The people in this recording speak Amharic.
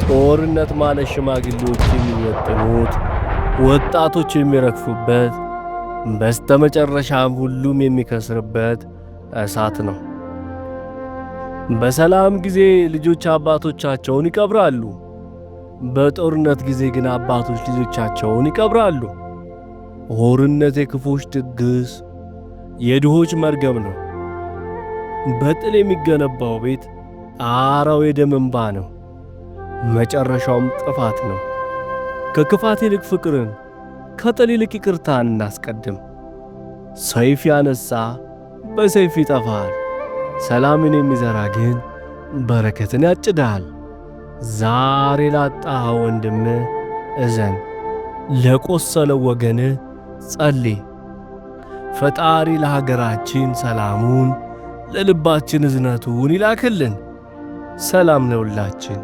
ጦርነት ማለት ሽማግሌዎች የሚወጥኑት፣ ወጣቶች የሚረግፉበት፣ በስተመጨረሻም ሁሉም የሚከስርበት እሳት ነው። በሰላም ጊዜ ልጆች አባቶቻቸውን ይቀብራሉ። በጦርነት ጊዜ ግን አባቶች ልጆቻቸውን ይቀብራሉ። ጦርነት የክፎች ድግስ፣ የድሆች መርገም ነው። በጥል የሚገነባው ቤት ጣራው የደም እንባ ነው፣ መጨረሻውም ጥፋት ነው። ከክፋት ይልቅ ፍቅርን፣ ከጥል ይልቅ ይቅርታን እናስቀድም። ሰይፍ ያነሳ በሰይፍ ይጠፋል፣ ሰላምን የሚዘራ ግን በረከትን ያጭዳል። ዛሬ ላጣኸው ወንድምህ እዘን፣ ለቆሰለው ወገንህ ጸልይ። ፈጣሪ ለሀገራችን ሰላሙን፣ ለልባችን እዝነቱን ይላክልን። ሰላም ለሁላችን።